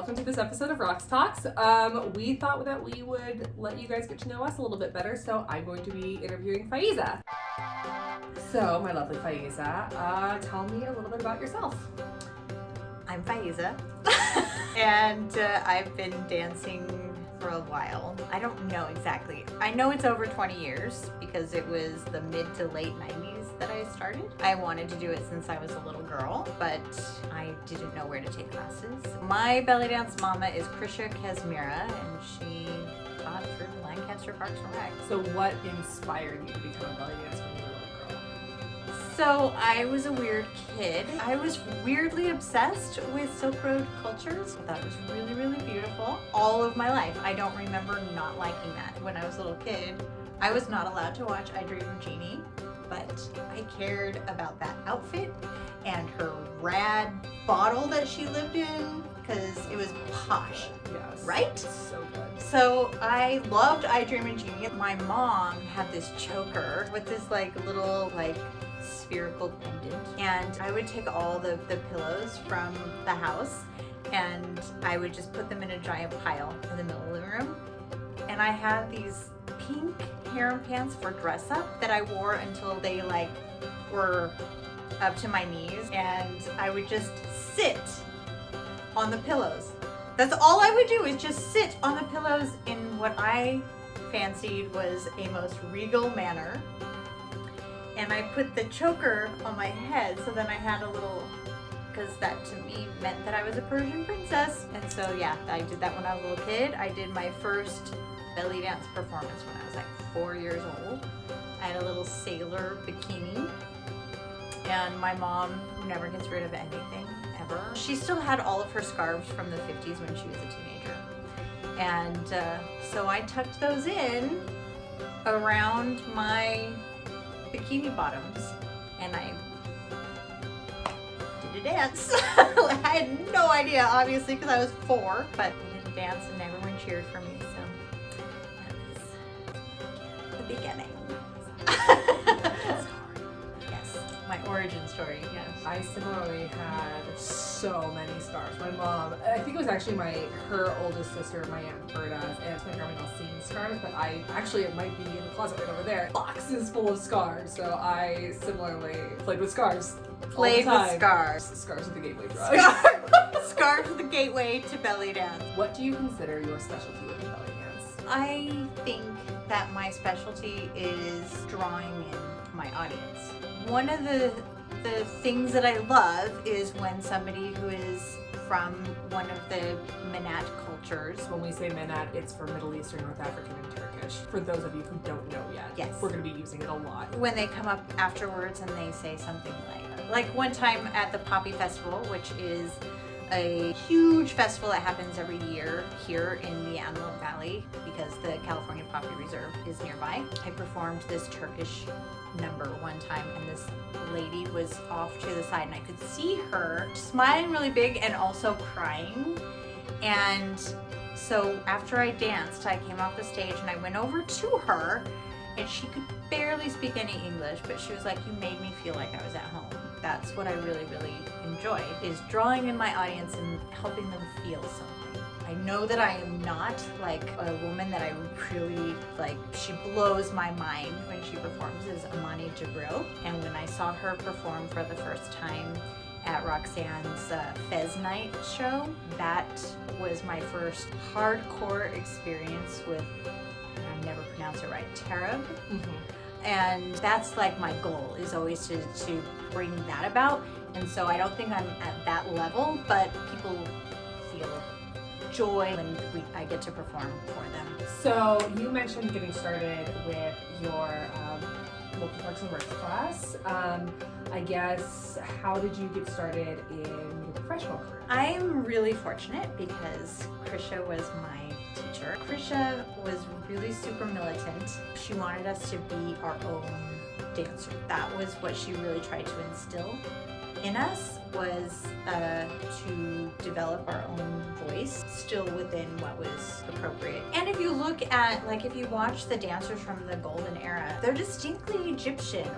welcome to this episode of Raqs Talks. We thought that we would let you guys get to know us a little bit better, so I'm going to be interviewing Faizeh. So, my lovely Faizeh, tell me a little bit about yourself. I'm Faizeh, and I've been dancing for a while. I don't know exactly. I know it's over 20 years because it was the mid to late 90s that I started. I wanted to do it since I was a little girl, but I didn't know where to take classes. My belly dance mama is Krisha Kazmira, and she taught through Lancaster Parks and Rec. So what inspired you to become a belly dancer when you were a little girl? So I was a weird kid. I was weirdly obsessed with Silk Road cultures. I thought it was really, really beautiful. All of my life, I don't remember not liking that. When I was a little kid, I was not allowed to watch I Dream of Jeannie, but I cared about that outfit and her rad bottle that she lived in because it was posh. Yes. Right? So good. So I loved I Dream of Jeannie. My mom had this choker with this little spherical pendant, and I would take all the pillows from the house and I would just put them in a giant pile in the middle of the living room. And I had these pink harem pants for dress up that I wore until they were up to my knees, and I would just sit on the pillows. That's all I would do, is just sit on the pillows in what I fancied was a most regal manner. And I put the choker on my head, so then I had a little, because that to me meant that I was a Persian princess. And so yeah, I did that when I was a little kid. I did my first belly dance performance when I was 4 years old. I had a little sailor bikini, and my mom never gets rid of anything, ever. She still had all of her scarves from the 50s when she was a teenager. And so I tucked those in around my bikini bottoms, and I did a dance. I had no idea, obviously, because I was 4, but I did a dance and everyone cheered for me, so that was the beginning. Yes, my origin story, yes. I similarly had so many scars. My mom, I think it was actually her oldest sister, my Aunt Berta, and my grandma Nelsine scars, but it might be in the closet right over there. Boxes full of scars. So I similarly played with scars. Played with scars. Scars are the gateway drug. Scars are the gateway to belly dance. What do you consider your specialty with belly dance? I think that my specialty is drawing in my audience. One of the things that I love is when somebody who is from one of the Minat cultures. When we say Minat, it's for Middle Eastern, North African, and Turkish. For those of you who don't know yet, yes, we're going to be using it a lot. When they come up afterwards and they say something like one time at the Poppy Festival, which is a huge festival that happens every year here in the Antelope Valley because the California Poppy Reserve is nearby. I performed this Turkish number one time, and this lady was off to the side, and I could see her smiling really big and also crying. And so after I danced, I came off the stage and I went over to her, and she could barely speak any English, but she was like, "You made me feel like I was at home." That's what I really, really enjoy, is drawing in my audience and helping them feel something. I know that I am not a woman that I really she blows my mind when she performs, is Amani Jabril. And when I saw her perform for the first time at Roxanne's Fez Night show, that was my first hardcore experience with, I never pronounce it right, tarab. Mm-hmm. And that's my goal, is always to bring that about. And so I don't think I'm at that level, but people feel joy when I get to perform for them. So you mentioned getting started with your local Parks and Rec class. I guess, how did you get started in your professional career? I'm really fortunate because Krisha was my teacher. Krisha was really super militant. She wanted us to be our own dancer. That was what she really tried to instill in us was to develop our own voice, still within what was appropriate. And if you look at, like, if you watch the dancers from the golden era, they're distinctly Egyptian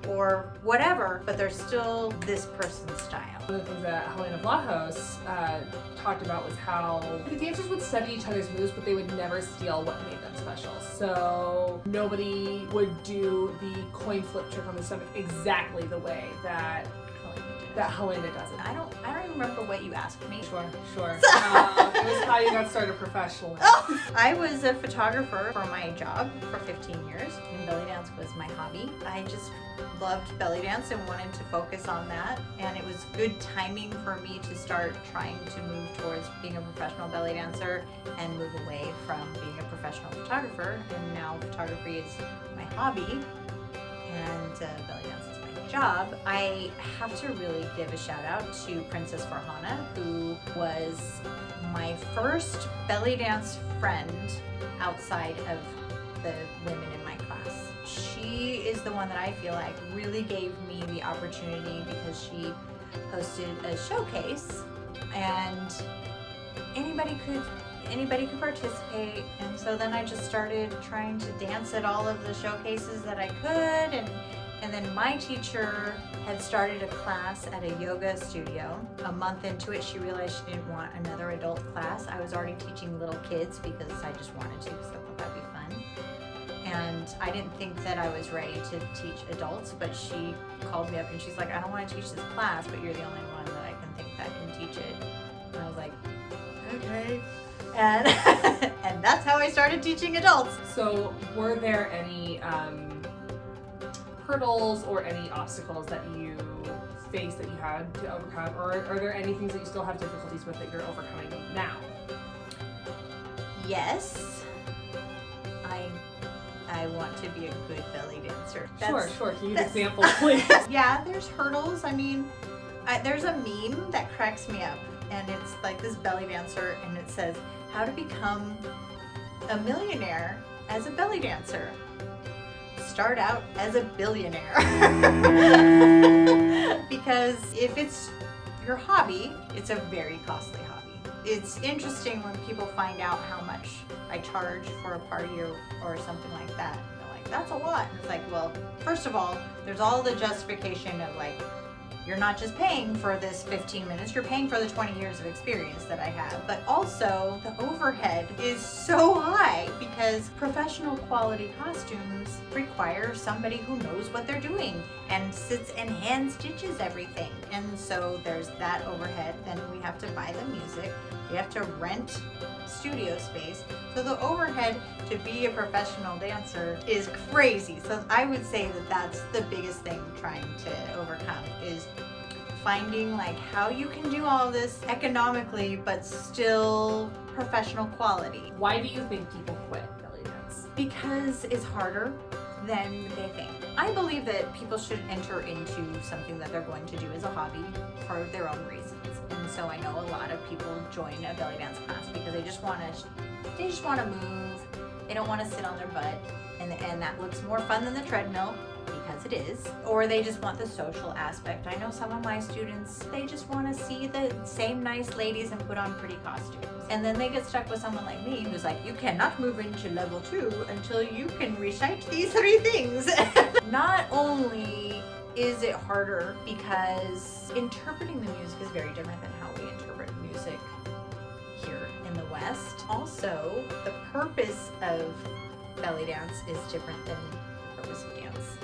or whatever, but they're still this person's style. One of the things that Helena Vlahos talked about was how the dancers would study each other's moves, but they would never steal what made them special. So nobody would do the coin flip trick on the stomach exactly the way that Helena does it. I don't even remember what you asked me. Sure. It was how you got started professionally. I was a photographer for my job for 15 years, and belly dance was my hobby. I just loved belly dance and wanted to focus on that, and it was good timing for me to start trying to move towards being a professional belly dancer and move away from being a professional photographer. And now photography is my hobby, and belly dance is my job. I have to really give a shout out to Princess Farhana, who was my first belly dance friend outside of the women in my class. She is the one that I feel like really gave me the opportunity because she hosted a showcase and anybody could participate. And so then I just started trying to dance at all of the showcases that I could, and then my teacher had started a class at a yoga studio. A month into it, she realized she didn't want another adult class. I was already teaching little kids because I just wanted to, because I thought that'd be fun. And I didn't think that I was ready to teach adults, but she called me up and she's like, I don't want to teach this class, but you're the only one that I can think that can teach it. And I was like, okay. And and that's how I started teaching adults. So were there any hurdles or any obstacles that you faced that you had to overcome, or are there any things that you still have difficulties with that you're overcoming now? Yes. I want to be a good belly dancer. Sure. Can you give examples, please? Yeah, there's hurdles. I mean, there's a meme that cracks me up, and it's like this belly dancer, and it says, how to become a millionaire as a belly dancer. Start out as a billionaire. Because if it's your hobby, it's a very costly hobby. It's interesting when people find out how much I charge for a party or something like that. They're like, that's a lot. And it's like, well, first of all, there's all the justification of like, you're not just paying for this 15 minutes, you're paying for the 20 years of experience that I have. But also, the overhead is so high because professional quality costumes require somebody who knows what they're doing and sits and hand stitches everything. And so there's that overhead. Then we have to buy the music. We have to rent studio space. So the overhead to be a professional dancer is crazy. So I would say that that's the biggest thing trying to overcome is finding like how you can do all this economically but still professional quality. Why do you think people quit belly dance? Because it's harder than they think. I believe that people should enter into something that they're going to do as a hobby for their own reasons. And so I know a lot of people join a belly dance class because they just want to move. They don't want to sit on their butt, and that looks more fun than the treadmill because it is. Or they just want the social aspect. I know some of my students, they just want to see the same nice ladies and put on pretty costumes. And then they get stuck with someone like me who's like, you cannot move into level 2 until you can recite these 3 things. Not only is it harder because interpreting the music is very different than how we interpret music here in the West. Also, the purpose of belly dance is different than the purpose of dance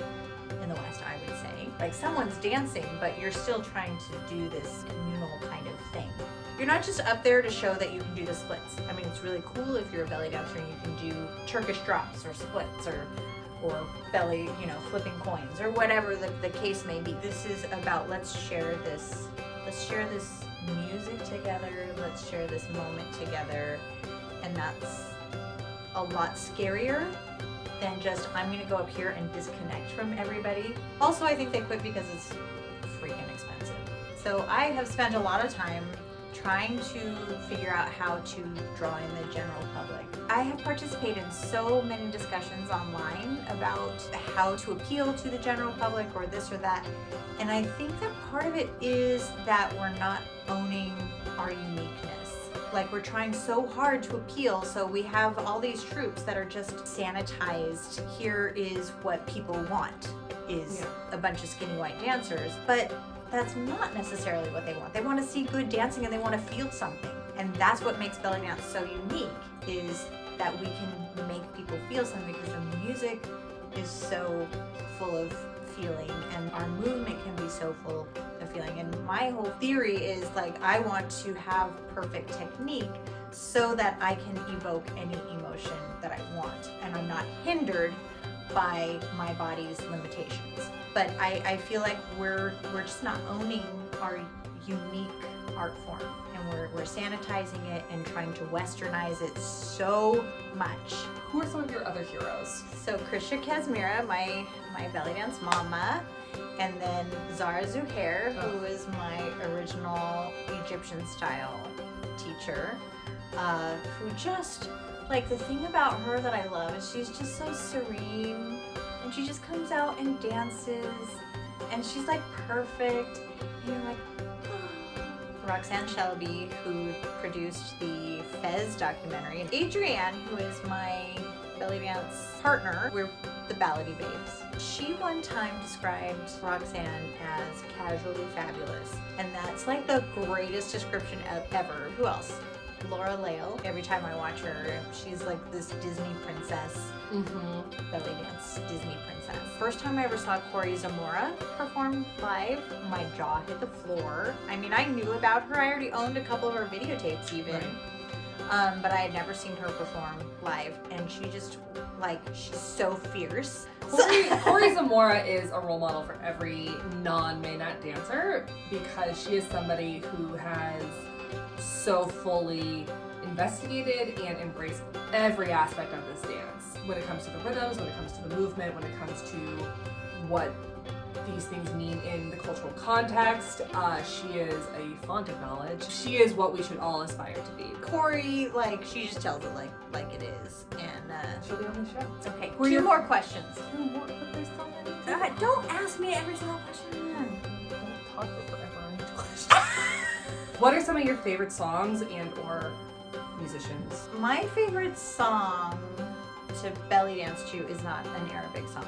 in the West, I would say. Like someone's dancing, but you're still trying to do this communal kind of thing. You're not just up there to show that you can do the splits. I mean, it's really cool if you're a belly dancer and you can do Turkish drops or splits or belly, flipping coins or whatever the case may be. This is about let's share this music together, let's share this moment together, and that's a lot scarier than just I'm gonna go up here and disconnect from everybody. Also, I think they quit because it's freaking expensive. So I have spent a lot of time trying to figure out how to draw in the general public. I have participated in so many discussions online about how to appeal to the general public or this or that. And I think that part of it is that we're not owning our uniqueness. Like, we're trying so hard to appeal, so we have all these troops that are just sanitized. Here is what people want, is a bunch of skinny white dancers. But that's not necessarily what they want. They want to see good dancing and they want to feel something. And that's what makes belly dance so unique, is that we can make people feel something, because the music is so full of feeling and our movement can be so full of feeling. And my whole theory is, like, I want to have perfect technique so that I can evoke any emotion that I want, and I'm not hindered by my body's limitations. But I feel like we're just not owning our unique art form, and we're sanitizing it and trying to westernize it so much. Who are some of your other heroes? So Krisha Kazmira, my belly dance mama, and then Zara Zuhair, who is my original Egyptian style teacher, who just, like, the thing about her that I love is she's just so serene, and she just comes out and dances, and she's like perfect, and you're like, Roxanne Shelby, who produced the Fez documentary, and Adrienne, who is my belly dance partner. We're the Ballady Babes. She one time described Roxanne as casually fabulous, and that's like the greatest description ever. Who else? Laura Lale. Every time I watch her, she's like this Disney princess, belly dance Disney princess. First time I ever saw Corey Zamora perform live, my jaw hit the floor. I mean, I knew about her. I already owned a couple of her videotapes even. Right. But I had never seen her perform live, and she just, like, she's so fierce. Corey Zamora is a role model for every non-mainnet dancer, because she is somebody who has so fully investigated and embraced every aspect of this dance. When it comes to the rhythms, when it comes to the movement, when it comes to what these things mean in the cultural context, she is a font of knowledge. She is what we should all aspire to be. Corey, like, she just tells it like it is, and she'll be on the show. Okay, two more questions. Two more, but there's so many. Don't ask me every single question. Don't talk for forever on each question. What are some of your favorite songs and or musicians? My favorite song to belly dance to is not an Arabic song,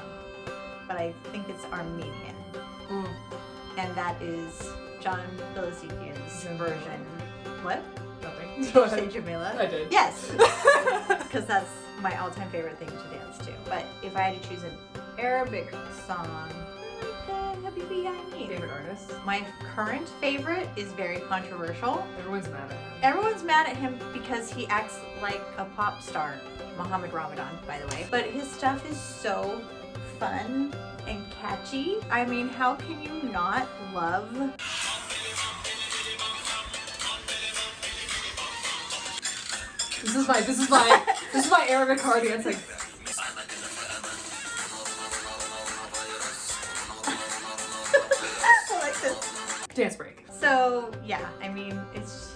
but I think it's Armenian. And that is John Bilasikian's version. What? Nothing. Did you say Jamila? I did. Yes. Because that's my all-time favorite thing to dance to. But if I had to choose an Arabic song, Habibi Aini. Favorite artist? My current favorite is very controversial. Everyone's mad at him. Everyone's mad at him because he acts like a pop star. Mohammed Ramadan, by the way. But his stuff is so fun and catchy. I mean, how can you not love? This is my Arabic car dancing. I like this. Dance break. So yeah, I mean,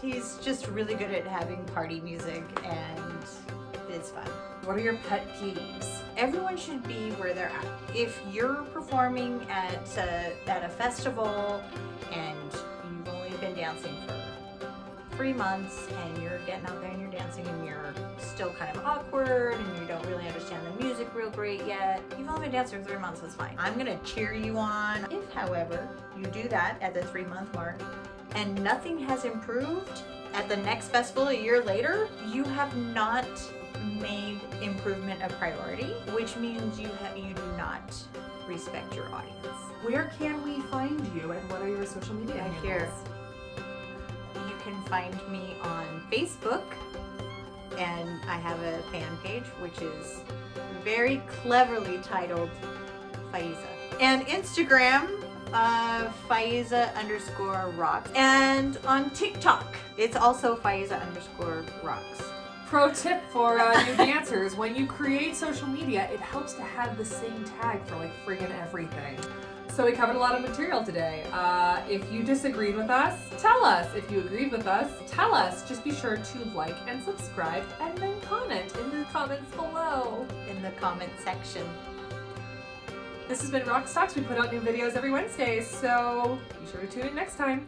he's just really good at having party music, and it's fun. What are your pet peeves? Everyone should be where they're at. If you're performing at a festival and you've only been dancing for 3 months and you're getting out there and you're dancing and you're still kind of awkward and you don't really understand the music real great yet, you've only been dancing for 3 months, that's fine. I'm gonna cheer you on. If, however, you do that at the 3-month mark and nothing has improved at the next festival a year later, you have not made improvement a priority, which means you do not respect your audience. Where can we find you, and what are your social media handles? Here. You can find me on Facebook, and I have a fan page which is very cleverly titled Faizeh. And Instagram, Faizeh_Raqs. And on TikTok, it's also Faizeh_Raqs. Pro tip for new dancers: when you create social media, it helps to have the same tag for like friggin' everything. So we covered a lot of material today. If you disagreed with us, tell us. If you agreed with us, tell us. Just be sure to like and subscribe and then comment in the comments below. In the comment section. This has been Raqs Talks. We put out new videos every Wednesday, so be sure to tune in next time.